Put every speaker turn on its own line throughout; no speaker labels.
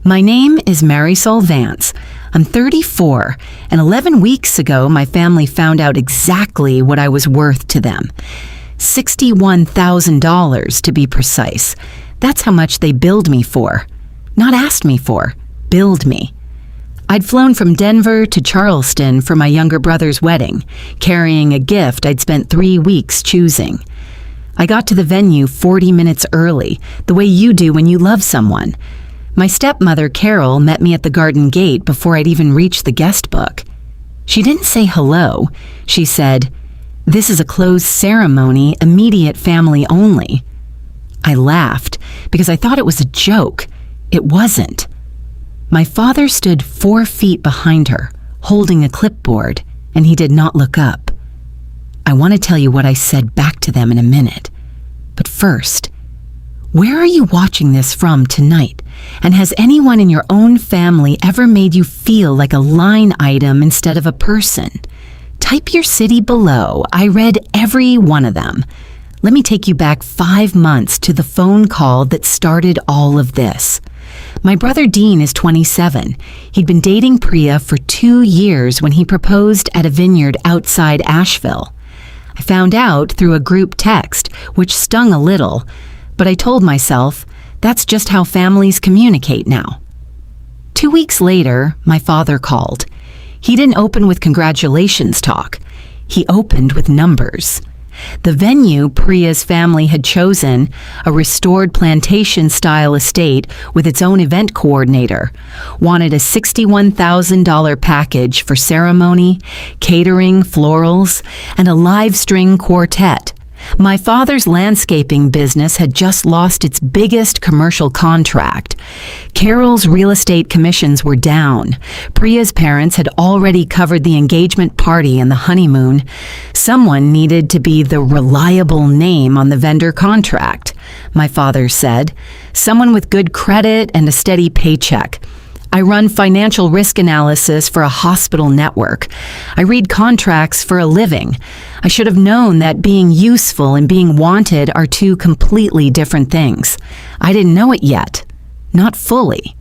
My name is Marisol Vance. I'm 34, and 11 weeks ago, my family found out exactly what I was worth to them. $61,000 to be precise. That's how much they billed me for. Not asked me for, billed me. I'd flown from Denver to Charleston for my younger brother's wedding, carrying a gift I'd spent 3 weeks choosing. I got to the venue 40 minutes early, the way you do when you love someone. My stepmother, Carol, met me at the garden gate before I'd even reached the guest book. She didn't say hello. She said, "This is a closed ceremony, immediate family only." I laughed because I thought it was a joke. It wasn't. My father stood 4 feet behind her, holding a clipboard, and he did not look up. I want to tell you what I said back to them in a minute. But first, where are you watching this from tonight? And has anyone in your own family ever made you feel like a line item instead of a person? Type your city below. I read every one of them. Let me take you back 5 months to the phone call that started all of this. My brother Dean is 27. He'd been dating Priya for 2 years when he proposed at a vineyard outside Asheville. I found out through a group text, which stung a little, but I told myself, that's just how families communicate now. 2 weeks later, my father called. He didn't open with congratulations talk. He opened with numbers. The venue Priya's family had chosen, a restored plantation-style estate with its own event coordinator, wanted a $61,000 package for ceremony, catering, florals, and a live string quartet. My father's landscaping business had just lost its biggest commercial contract. Carol's real estate commissions were down. Priya's parents had already covered the engagement party and the honeymoon. Someone needed to be the reliable name on the vendor contract, my father said. Someone with good credit and a steady paycheck. I run financial risk analysis for a hospital network. I read contracts for a living. I should have known that being useful and being wanted are two completely different things. I didn't know it yet. Not fully.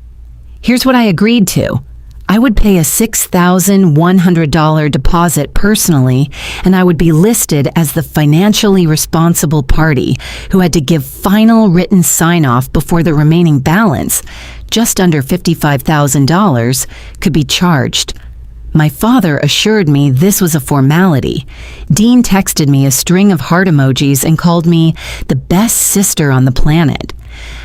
Here's what I agreed to. I would pay a $6,100 deposit personally, and I would be listed as the financially responsible party who had to give final written sign-off before the remaining balance, just under $55,000, could be charged. My father assured me this was a formality. Dean texted me a string of heart emojis and called me the best sister on the planet.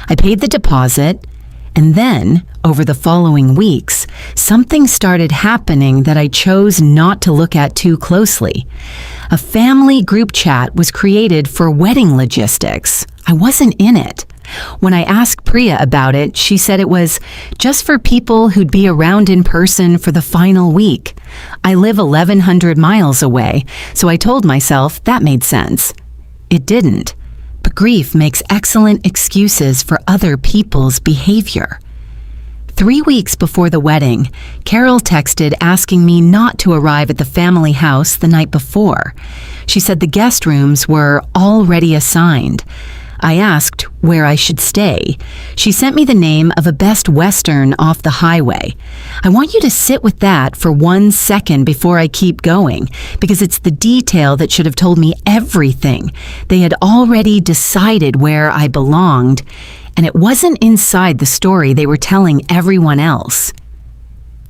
I paid the deposit, and then, over the following weeks, something started happening that I chose not to look at too closely. A family group chat was created for wedding logistics. I wasn't in it. When I asked Priya about it, she said it was just for people who'd be around in person for the final week. I live 1,100 miles away, so I told myself that made sense. It didn't. But grief makes excellent excuses for other people's behavior. 3 weeks before the wedding, Carol texted asking me not to arrive at the family house the night before. She said the guest rooms were already assigned. I asked where I should stay. She sent me the name of a Best Western off the highway. I want you to sit with that for 1 second before I keep going, because it's the detail that should have told me everything. They had already decided where I belonged, and it wasn't inside the story they were telling everyone else.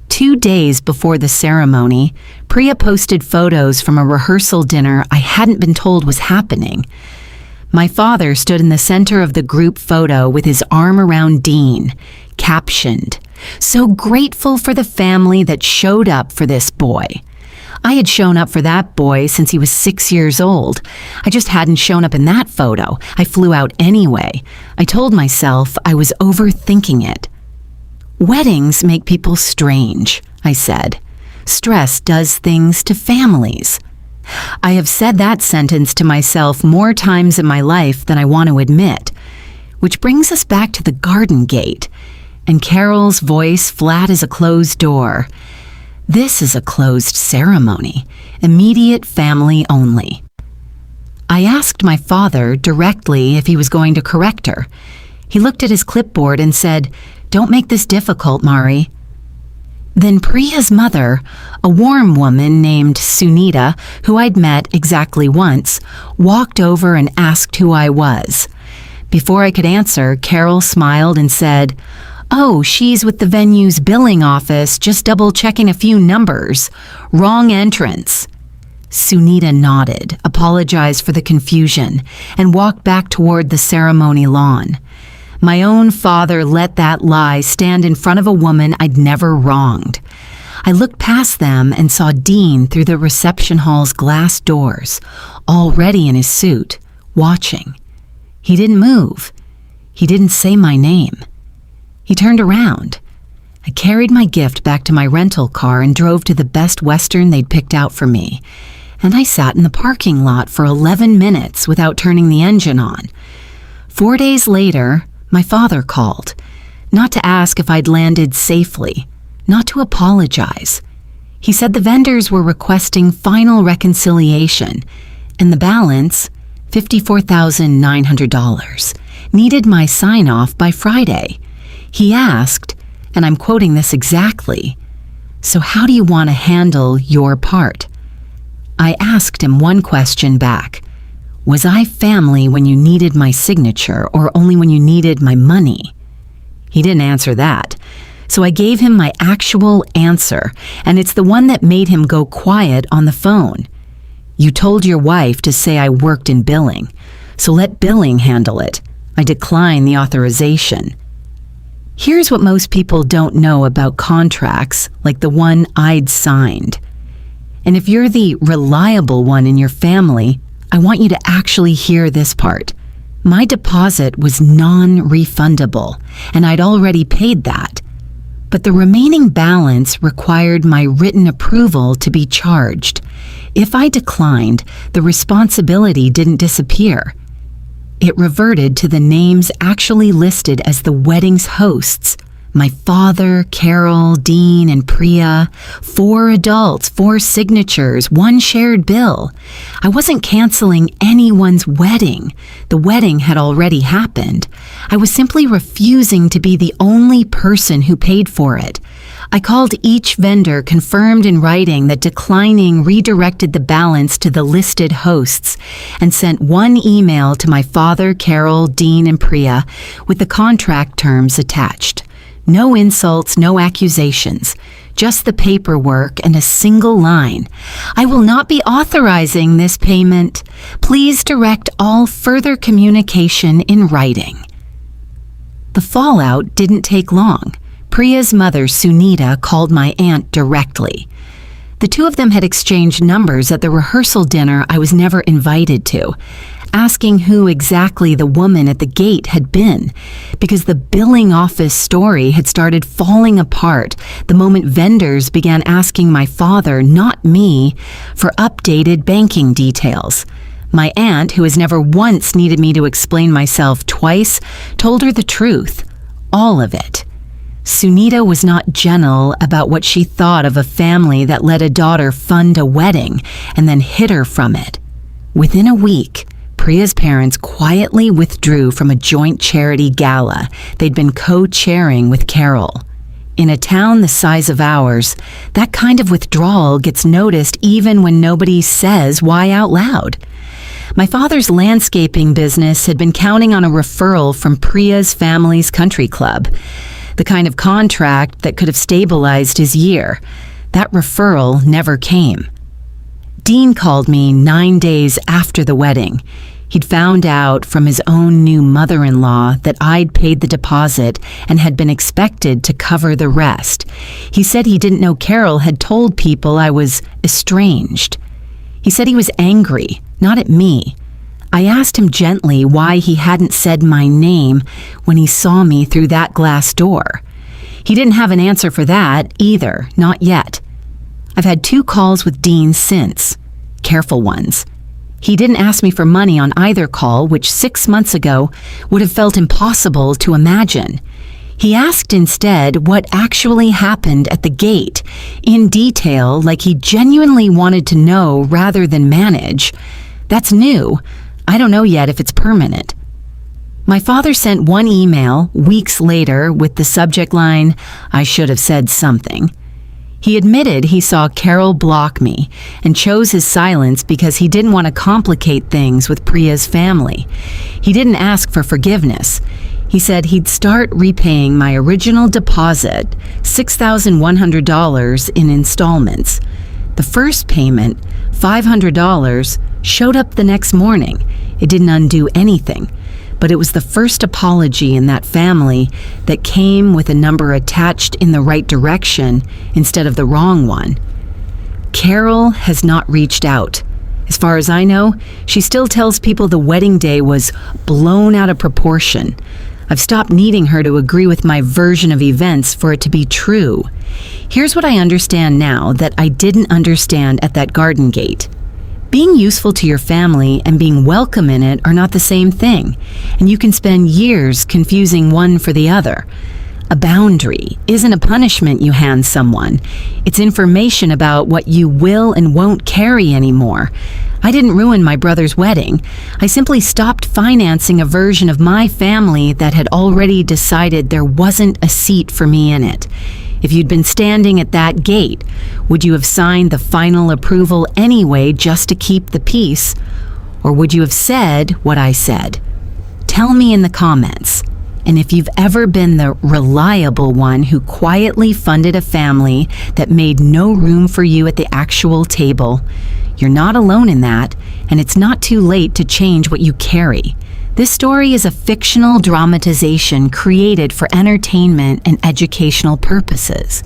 2 days before the ceremony, Priya posted photos from a rehearsal dinner I hadn't been told was happening. My father stood in the center of the group photo with his arm around Dean, captioned, "So grateful for the family that showed up for this boy." I had shown up for that boy since he was 6 years old. I just hadn't shown up in that photo. I flew out anyway. I told myself I was overthinking it. Weddings make people strange, I said. Stress does things to families. I have said that sentence to myself more times in my life than I want to admit, which brings us back to the garden gate, and Carol's voice flat as a closed door. This is a closed ceremony, immediate family only. I asked my father directly if he was going to correct her. He looked at his clipboard and said, Don't make this difficult, Mari." Then Priya's mother, a warm woman named Sunita, who I'd met exactly once, walked over and asked who I was. Before I could answer, Carol smiled and said, "Oh, she's with the venue's billing office, just double-checking a few numbers. Wrong entrance." Sunita nodded, apologized for the confusion, and walked back toward the ceremony lawn. My own father let that lie stand in front of a woman I'd never wronged. I looked past them and saw Dean through the reception hall's glass doors, already in his suit, watching. He didn't move. He didn't say my name. He turned around. I carried my gift back to my rental car and drove to the Best Western they'd picked out for me. And I sat in the parking lot for 11 minutes without turning the engine on. 4 days later, my father called, not to ask if I'd landed safely, not to apologize. He said the vendors were requesting final reconciliation, and the balance, $54,900, needed my sign-off by Friday. He asked, and I'm quoting this exactly, "So how do you want to handle your part?" I asked him one question back. Was I family when you needed my signature or only when you needed my money? He didn't answer that. So I gave him my actual answer, and it's the one that made him go quiet on the phone. "You told your wife to say I worked in billing, so let billing handle it. I decline the authorization." Here's what most people don't know about contracts, like the one I'd signed. And if you're the reliable one in your family, I want you to actually hear this part. My deposit was non-refundable, and I'd already paid that. But the remaining balance required my written approval to be charged. If I declined, the responsibility didn't disappear. It reverted to the names actually listed as the wedding's hosts. My father, Carol, Dean, and Priya. 4 adults, 4 signatures, 1 shared bill. I wasn't canceling anyone's wedding. The wedding had already happened. I was simply refusing to be the only person who paid for it. I called each vendor, confirmed in writing that declining redirected the balance to the listed hosts, and sent 1 email to my father, Carol, Dean, and Priya with the contract terms attached. No insults, no accusations, just the paperwork and a single line. "I will not be authorizing this payment. Please direct all further communication in writing." The fallout didn't take long. Priya's mother, Sunita, called my aunt directly. The two of them had exchanged numbers at the rehearsal dinner I was never invited to, asking who exactly the woman at the gate had been, because the billing office story had started falling apart the moment vendors began asking my father, not me, for updated banking details. My aunt, who has never once needed me to explain myself twice, told her the truth, all of it. Sunita was not gentle about what she thought of a family that let a daughter fund a wedding and then hid her from it. Within a week, Priya's parents quietly withdrew from a joint charity gala they'd been co-chairing with Carol. In a town the size of ours, that kind of withdrawal gets noticed even when nobody says why out loud. My father's landscaping business had been counting on a referral from Priya's family's country club, the kind of contract that could have stabilized his year. That referral never came. Dean called me 9 days after the wedding. He'd found out from his own new mother-in-law that I'd paid the deposit and had been expected to cover the rest. He said he didn't know Carol had told people I was estranged. He said he was angry, not at me. I asked him gently why he hadn't said my name when he saw me through that glass door. He didn't have an answer for that either, not yet. I've had 2 calls with Dean since, careful ones. He didn't ask me for money on either call, which 6 months ago would have felt impossible to imagine. He asked instead what actually happened at the gate, in detail, like he genuinely wanted to know rather than manage. That's new. I don't know yet if it's permanent. My father sent one email weeks later with the subject line, "I should have said something." He admitted he saw Carol block me and chose his silence because he didn't want to complicate things with Priya's family. He didn't ask for forgiveness. He said he'd start repaying my original deposit, $6,100, in installments. The first payment, $500, showed up the next morning. It didn't undo anything, but it was the first apology in that family that came with a number attached in the right direction instead of the wrong one. Carol has not reached out. As far as I know, she still tells people the wedding day was blown out of proportion. I've stopped needing her to agree with my version of events for it to be true. Here's what I understand now that I didn't understand at that garden gate. Being useful to your family and being welcome in it are not the same thing, and you can spend years confusing one for the other. A boundary isn't a punishment you hand someone. It's information about what you will and won't carry anymore. I didn't ruin my brother's wedding. I simply stopped financing a version of my family that had already decided there wasn't a seat for me in it. If you'd been standing at that gate, would you have signed the final approval anyway just to keep the peace? Or would you have said what I said? Tell me in the comments. And if you've ever been the reliable one who quietly funded a family that made no room for you at the actual table, you're not alone in that, and it's not too late to change what you carry. This story is a fictional dramatization created for entertainment and educational purposes.